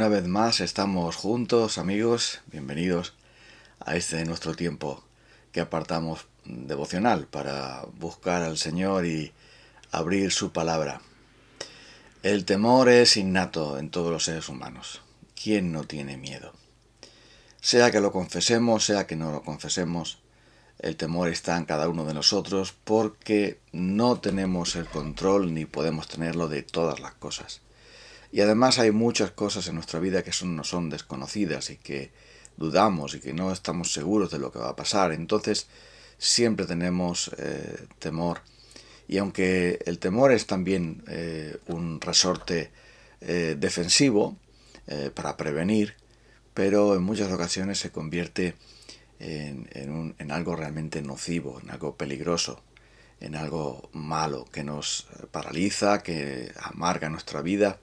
Una vez más estamos juntos, amigos, bienvenidos a este nuestro tiempo que apartamos devocional para buscar al Señor y abrir su palabra. El temor es innato en todos los seres humanos. ¿Quién no tiene miedo? Sea que lo confesemos, sea que no lo confesemos, el temor está en cada uno de nosotros porque no tenemos el control ni podemos tenerlo de todas las cosas. Y además hay muchas cosas en nuestra vida que nos son desconocidas y que dudamos y que no estamos seguros de lo que va a pasar. Entonces siempre tenemos temor. Y aunque el temor es también un resorte defensivo para prevenir, pero en muchas ocasiones se convierte en algo realmente nocivo, en algo peligroso, en algo malo que nos paraliza, que amarga nuestra vida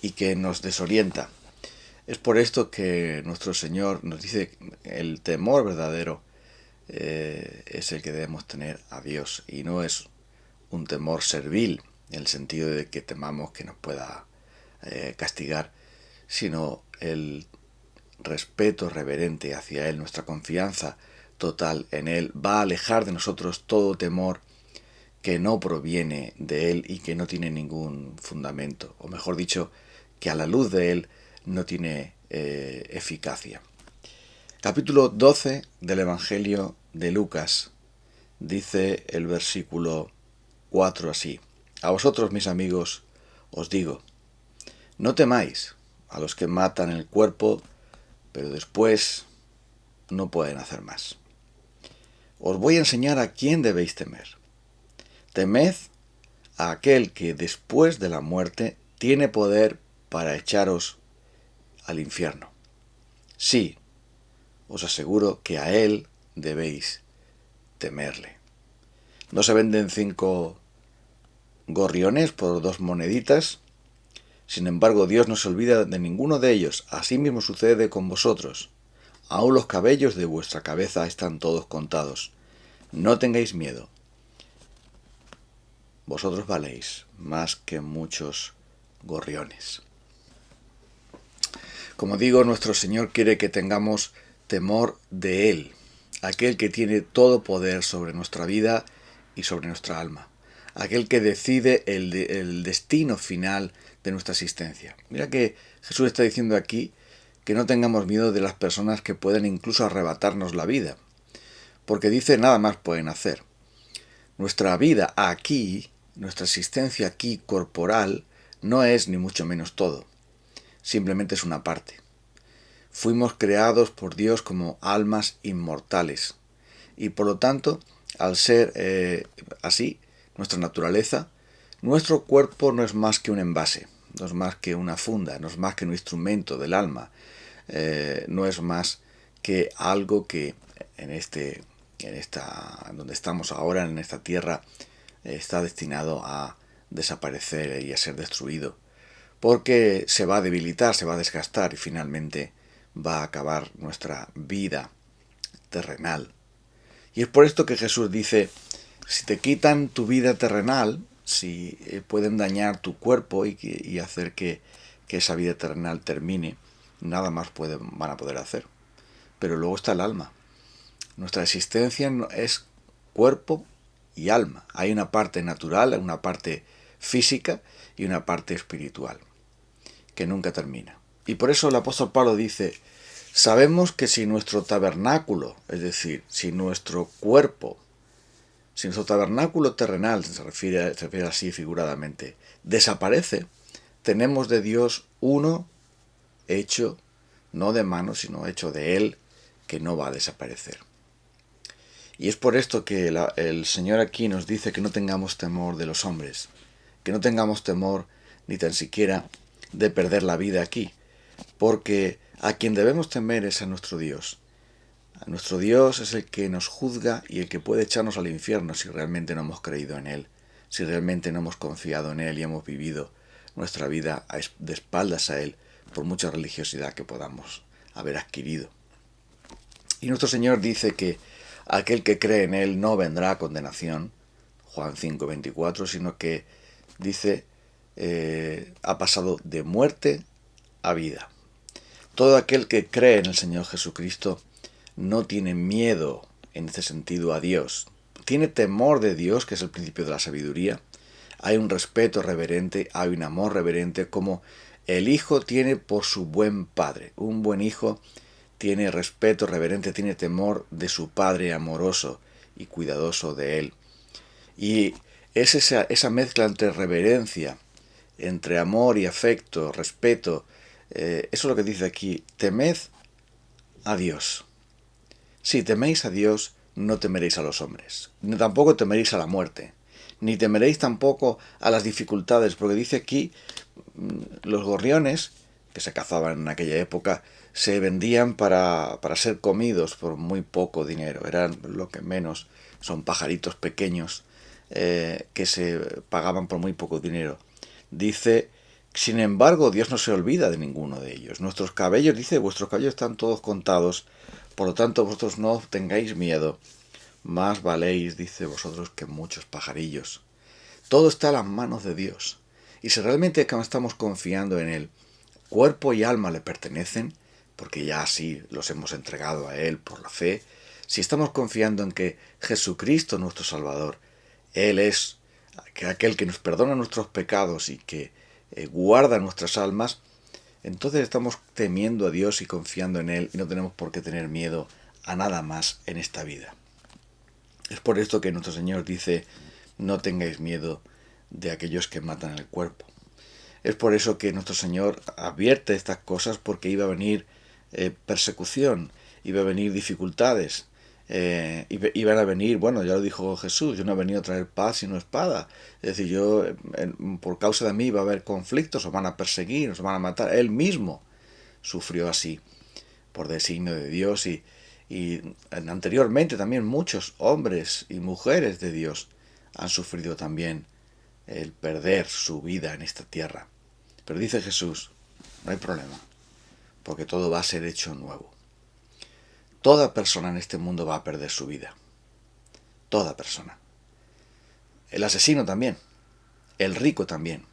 y que nos desorienta. Es por esto que nuestro Señor nos dice que el temor verdadero es el que debemos tener a Dios y no es un temor servil en el sentido de que temamos que nos pueda castigar, sino el respeto reverente hacia Él, nuestra confianza total en Él va a alejar de nosotros todo temor que no proviene de Él y que no tiene ningún fundamento, o mejor dicho, que a la luz de Él no tiene eficacia. Capítulo 12 del Evangelio de Lucas. Dice el versículo 4 así: A vosotros, mis amigos, os digo, no temáis a los que matan el cuerpo, pero después no pueden hacer más. Os voy a enseñar a quién debéis temer. Temed a aquel que después de la muerte tiene poder para echaros al infierno. Sí, os aseguro que a él debéis temerle. ¿No se venden 5 gorriones por 2 moneditas? Sin embargo, Dios no se olvida de ninguno de ellos. Así mismo sucede con vosotros. Aún los cabellos de vuestra cabeza están todos contados. No tengáis miedo. Vosotros valéis más que muchos gorriones. Como digo, nuestro Señor quiere que tengamos temor de Él, aquel que tiene todo poder sobre nuestra vida y sobre nuestra alma, aquel que decide el destino final de nuestra existencia. Mira que Jesús está diciendo aquí que no tengamos miedo de las personas que pueden incluso arrebatarnos la vida, porque dice nada más pueden hacer. Nuestra vida aquí, nuestra existencia aquí corporal, no es ni mucho menos todo. Simplemente es una parte. Fuimos creados por Dios como almas inmortales y por lo tanto, al ser así, nuestra naturaleza, nuestro cuerpo no es más que un envase, no es más que una funda, no es más que un instrumento del alma, no es más que algo que donde estamos ahora, en esta tierra, está destinado a desaparecer y a ser destruido, porque se va a debilitar, se va a desgastar y finalmente va a acabar nuestra vida terrenal. Y es por esto que Jesús dice, si te quitan tu vida terrenal, si pueden dañar tu cuerpo y hacer que esa vida terrenal termine, nada más van a poder hacer. Pero luego está el alma. Nuestra existencia es cuerpo y alma. Hay una parte natural, una parte física y una parte espiritual que nunca termina. Y por eso el apóstol Pablo dice, sabemos que si nuestro tabernáculo, es decir, si nuestro cuerpo, si nuestro tabernáculo terrenal, se refiere así figuradamente, desaparece, tenemos de Dios uno hecho, no de mano, sino hecho de Él, que no va a desaparecer. Y es por esto que el Señor aquí nos dice que no tengamos temor de los hombres, que no tengamos temor ni tan siquiera de perder la vida aquí, porque a quien debemos temer es a nuestro Dios. A nuestro Dios es el que nos juzga y el que puede echarnos al infierno si realmente no hemos creído en Él, si realmente no hemos confiado en Él y hemos vivido nuestra vida de espaldas a Él, por mucha religiosidad que podamos haber adquirido. Y nuestro Señor dice que aquel que cree en Él no vendrá a condenación, Juan 5:24, sino que dice ha pasado de muerte a vida. Todo aquel que cree en el Señor Jesucristo no tiene miedo en ese sentido a Dios. Tiene temor de Dios, que es el principio de la sabiduría. Hay un respeto reverente, hay un amor reverente, como el hijo tiene por su buen padre. Un buen hijo tiene respeto reverente, tiene temor de su padre amoroso y cuidadoso de él. Y es esa mezcla entre reverencia, entre amor y afecto, respeto. Eso es lo que dice aquí: temed a Dios. Si teméis a Dios, no temeréis a los hombres, ni tampoco temeréis a la muerte, ni temeréis tampoco a las dificultades, porque dice aquí, los gorriones, que se cazaban en aquella época, se vendían para ser comidos por muy poco dinero. Eran lo que menos, son pajaritos pequeños que se pagaban por muy poco dinero. Dice: sin embargo, Dios no se olvida de ninguno de ellos. Nuestros cabellos, dice, vuestros cabellos están todos contados, por lo tanto vosotros no tengáis miedo. Más valéis, dice, vosotros que muchos pajarillos. Todo está a las manos de Dios. Y si realmente estamos confiando en Él, cuerpo y alma le pertenecen, porque ya así los hemos entregado a Él por la fe, si estamos confiando en que Jesucristo, nuestro Salvador, Él es aquel que nos perdona nuestros pecados y que guarda nuestras almas, entonces estamos temiendo a Dios y confiando en Él, y no tenemos por qué tener miedo a nada más en esta vida. Es por esto que nuestro Señor dice: no tengáis miedo de aquellos que matan el cuerpo. Es por eso que nuestro Señor advierte estas cosas, porque iba a venir persecución, iba a venir dificultades, iban a venir, bueno, ya lo dijo Jesús: yo no he venido a traer paz sino espada. Es decir, por causa de mí va a haber conflictos, os van a perseguir, os van a matar. Él mismo sufrió así, por designio de Dios, y anteriormente también muchos hombres y mujeres de Dios han sufrido también el perder su vida en esta tierra. Pero dice Jesús: no hay problema, porque todo va a ser hecho nuevo. Toda persona en este mundo va a perder su vida. Toda persona. El asesino también. El rico también.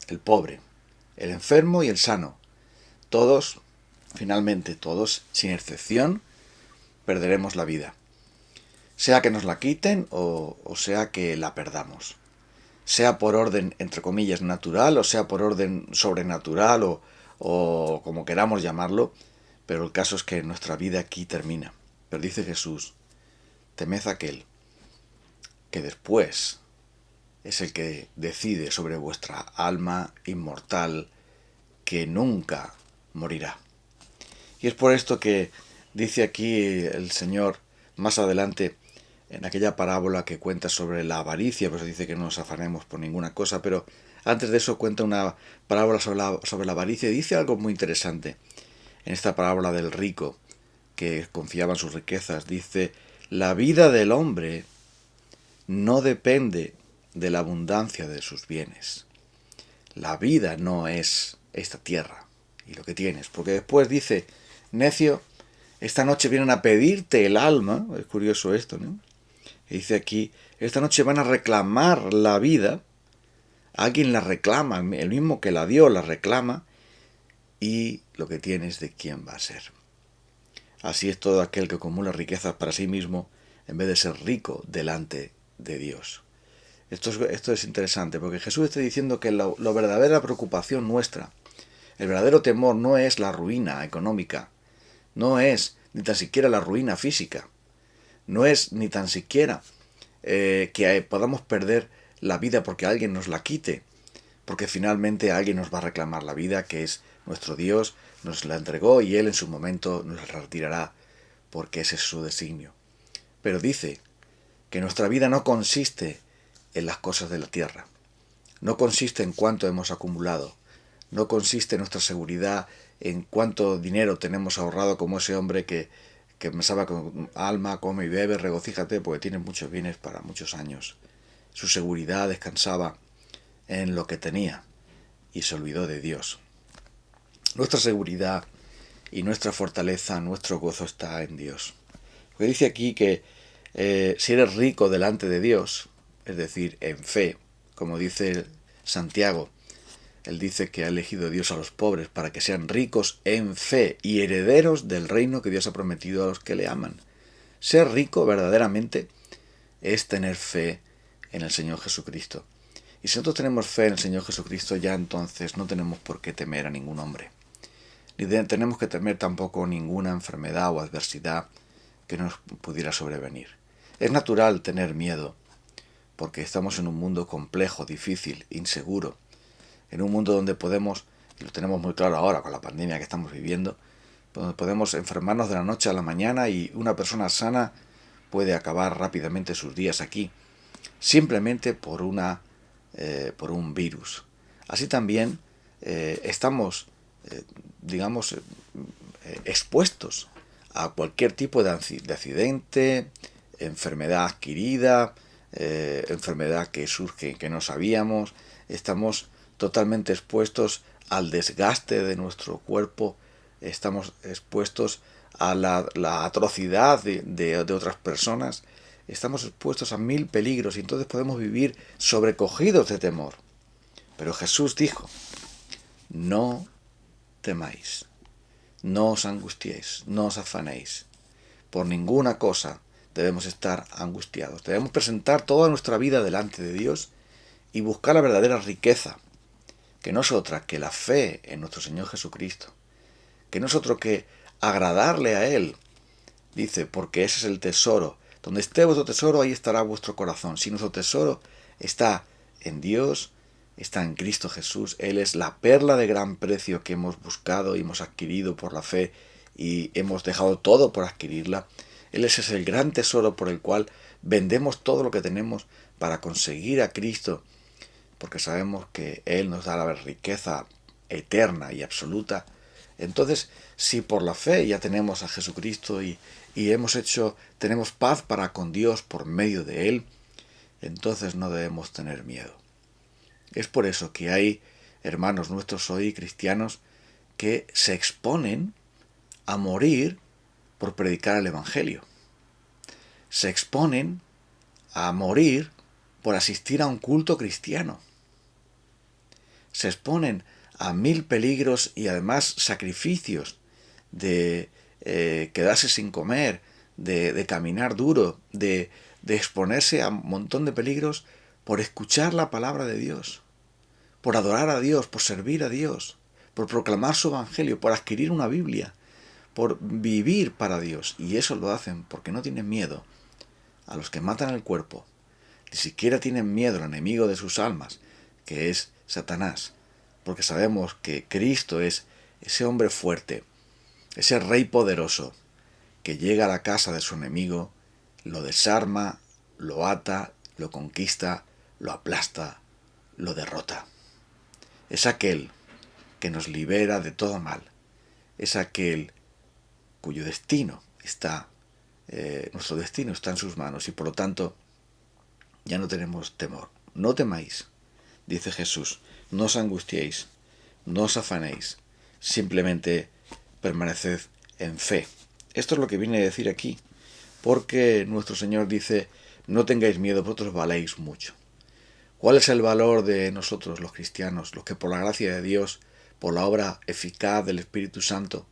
El pobre. El enfermo y el sano. Todos, finalmente todos, sin excepción, perderemos la vida. Sea que nos la quiten o sea que la perdamos. Sea por orden, entre comillas, natural, o sea por orden sobrenatural, o como queramos llamarlo, pero el caso es que nuestra vida aquí termina. Pero dice Jesús: temed a aquel que después es el que decide sobre vuestra alma inmortal, que nunca morirá. Y es por esto que dice aquí el Señor más adelante, en aquella parábola que cuenta sobre la avaricia, pues dice que no nos afanemos por ninguna cosa, pero antes de eso cuenta una parábola sobre la avaricia, y dice algo muy interesante. En esta parábola del rico que confiaba en sus riquezas, dice: la vida del hombre no depende de la abundancia de sus bienes. La vida no es esta tierra y lo que tienes, porque después dice: necio, esta noche vienen a pedirte el alma. Es curioso esto, ¿no? Y dice aquí: esta noche van a reclamar la vida. Alguien la reclama, el mismo que la dio la reclama, y lo que tienes, de quién va a ser. Así es todo aquel que acumula riquezas para sí mismo, en vez de ser rico delante de Dios. Esto es interesante, porque Jesús está diciendo que la verdadera preocupación nuestra, el verdadero temor, no es la ruina económica, no es ni tan siquiera la ruina física, no es ni tan siquiera que podamos perder la vida porque alguien nos la quite, porque finalmente alguien nos va a reclamar la vida, que es nuestro Dios, nos la entregó y Él en su momento nos la retirará, porque ese es su designio. Pero dice que nuestra vida no consiste en las cosas de la tierra, no consiste en cuánto hemos acumulado, no consiste en nuestra seguridad en cuánto dinero tenemos ahorrado, como ese hombre que pensaba con alma, come y bebe, regocíjate, porque tiene muchos bienes para muchos años. Su seguridad descansaba en lo que tenía y se olvidó de Dios. Nuestra seguridad y nuestra fortaleza, nuestro gozo está en Dios. Porque dice aquí que si eres rico delante de Dios, es decir, en fe, como dice Santiago, Él dice que ha elegido Dios a los pobres para que sean ricos en fe y herederos del reino que Dios ha prometido a los que le aman. Ser rico verdaderamente es tener fe en el Señor Jesucristo. Y si nosotros tenemos fe en el Señor Jesucristo, ya entonces no tenemos por qué temer a ningún hombre. Ni tenemos que temer tampoco ninguna enfermedad o adversidad que nos pudiera sobrevenir. Es natural tener miedo, porque estamos en un mundo complejo, difícil, inseguro, en un mundo donde podemos, y lo tenemos muy claro ahora con la pandemia que estamos viviendo, donde podemos enfermarnos de la noche a la mañana y una persona sana puede acabar rápidamente sus días aquí, simplemente por un virus. Así también estamos, expuestos a cualquier tipo de accidente, enfermedad adquirida, enfermedad que surge que no sabíamos. Estamos totalmente expuestos al desgaste de nuestro cuerpo, estamos expuestos a la atrocidad de otras personas, estamos expuestos a 1000 peligros y entonces podemos vivir sobrecogidos de temor. Pero Jesús dijo: no temáis, no os angustiéis, no os afanéis. Por ninguna cosa debemos estar angustiados. Debemos presentar toda nuestra vida delante de Dios y buscar la verdadera riqueza, que no es otra que la fe en nuestro Señor Jesucristo, que no es otro que agradarle a Él. Dice, porque ese es el tesoro. Donde esté vuestro tesoro, ahí estará vuestro corazón. Si nuestro tesoro está en Dios, está en Cristo Jesús, Él es la perla de gran precio que hemos buscado y hemos adquirido por la fe y hemos dejado todo por adquirirla. Él ese es el gran tesoro por el cual vendemos todo lo que tenemos para conseguir a Cristo, porque sabemos que Él nos da la riqueza eterna y absoluta. Entonces, si por la fe ya tenemos a Jesucristo y tenemos paz para con Dios por medio de Él, entonces no debemos tener miedo. Es por eso que hay hermanos nuestros hoy, cristianos, que se exponen a morir por predicar el Evangelio. Se exponen a morir por asistir a un culto cristiano. Se exponen a 1000 peligros y además sacrificios de quedarse sin comer, de caminar duro, de exponerse a un montón de peligros por escuchar la palabra de Dios, por adorar a Dios, por servir a Dios, por proclamar su evangelio, por adquirir una Biblia, por vivir para Dios. Y eso lo hacen porque no tienen miedo a los que matan el cuerpo, ni siquiera tienen miedo al enemigo de sus almas, que es Satanás, porque sabemos que Cristo es ese hombre fuerte, ese rey poderoso, que llega a la casa de su enemigo, lo desarma, lo ata, lo conquista, lo aplasta, lo derrota. Es aquel que nos libera de todo mal. Es aquel cuyo destino nuestro destino está en sus manos y por lo tanto ya no tenemos temor. No temáis, dice Jesús, no os angustiéis, no os afanéis, simplemente permaneced en fe. Esto es lo que viene a decir aquí, porque nuestro Señor dice, no tengáis miedo, vosotros valéis mucho. ¿Cuál es el valor de nosotros los cristianos, los que por la gracia de Dios, por la obra eficaz del Espíritu Santo,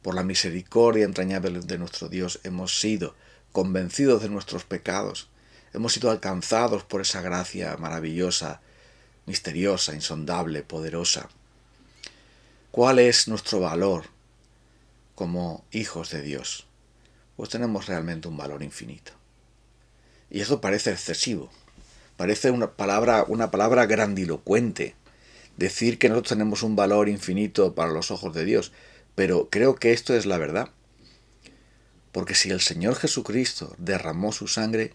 por la misericordia entrañable de nuestro Dios, hemos sido convencidos de nuestros pecados, hemos sido alcanzados por esa gracia maravillosa, misteriosa, insondable, poderosa? ¿Cuál es nuestro valor como hijos de Dios? Pues tenemos realmente un valor infinito. Y eso parece excesivo, parece una palabra grandilocuente, decir que nosotros tenemos un valor infinito para los ojos de Dios, pero creo que esto es la verdad. Porque si el Señor Jesucristo derramó su sangre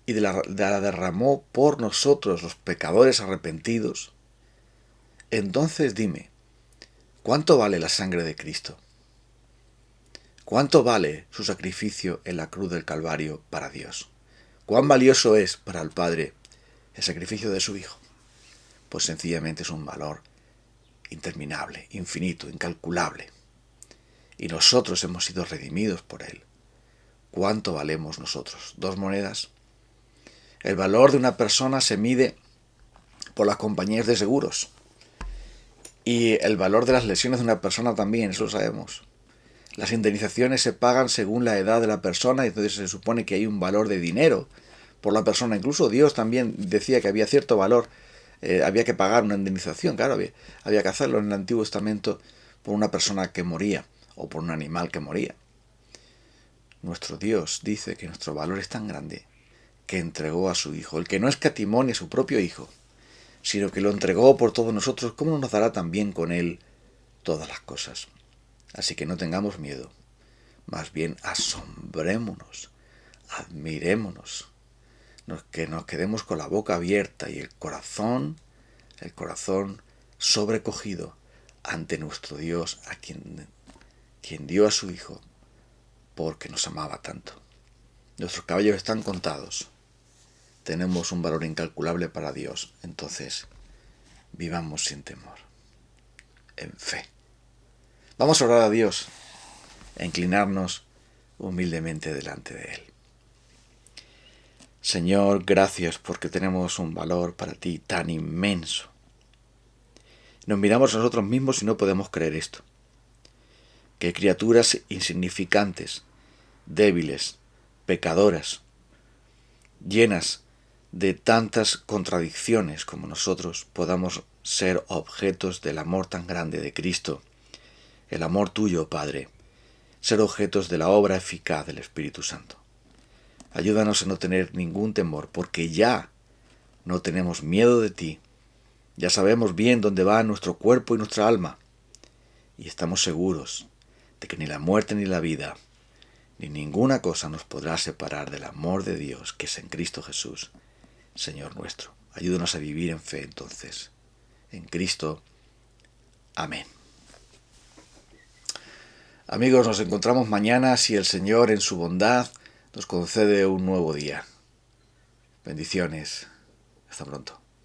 y la derramó por nosotros los pecadores arrepentidos, entonces dime, ¿cuánto vale la sangre de Cristo? ¿Cuánto vale su sacrificio en la cruz del Calvario para Dios? ¿Cuán valioso es para el Padre el sacrificio de su Hijo? Pues sencillamente es un valor interminable, infinito, incalculable. Y nosotros hemos sido redimidos por Él. ¿Cuánto valemos nosotros? ¿2 monedas? El valor de una persona se mide por las compañías de seguros. Y el valor de las lesiones de una persona también, eso lo sabemos. Las indemnizaciones se pagan según la edad de la persona y entonces se supone que hay un valor de dinero por la persona. Incluso Dios también decía que había cierto valor, había que pagar una indemnización, claro, había que hacerlo en el Antiguo Testamento por una persona que moría o por un animal que moría. Nuestro Dios dice que nuestro valor es tan grande que entregó a su Hijo, el que no escatimó ni a su propio Hijo, sino que lo entregó por todos nosotros. ¿Cómo no nos dará también con Él todas las cosas? Así que no tengamos miedo, más bien asombrémonos, admirémonos, que nos quedemos con la boca abierta y el corazón sobrecogido ante nuestro Dios, a quien dio a su Hijo porque nos amaba tanto. Nuestros cabellos están contados. Tenemos un valor incalculable para Dios. Entonces, vivamos sin temor, en fe. Vamos a orar a Dios e inclinarnos humildemente delante de Él. Señor, gracias porque tenemos un valor para ti tan inmenso. Nos miramos a nosotros mismos y no podemos creer esto. Que criaturas insignificantes, débiles, pecadoras, llenas de tantas contradicciones como nosotros, podamos ser objetos del amor tan grande de Cristo, el amor tuyo, Padre, ser objetos de la obra eficaz del Espíritu Santo. Ayúdanos a no tener ningún temor, porque ya no tenemos miedo de ti. Ya sabemos bien dónde va nuestro cuerpo y nuestra alma, y estamos seguros de que ni la muerte ni la vida, ni ninguna cosa nos podrá separar del amor de Dios que es en Cristo Jesús, Señor nuestro. Ayúdanos a vivir en fe entonces. En Cristo. Amén. Amigos, nos encontramos mañana si el Señor en su bondad nos concede un nuevo día. Bendiciones. Hasta pronto.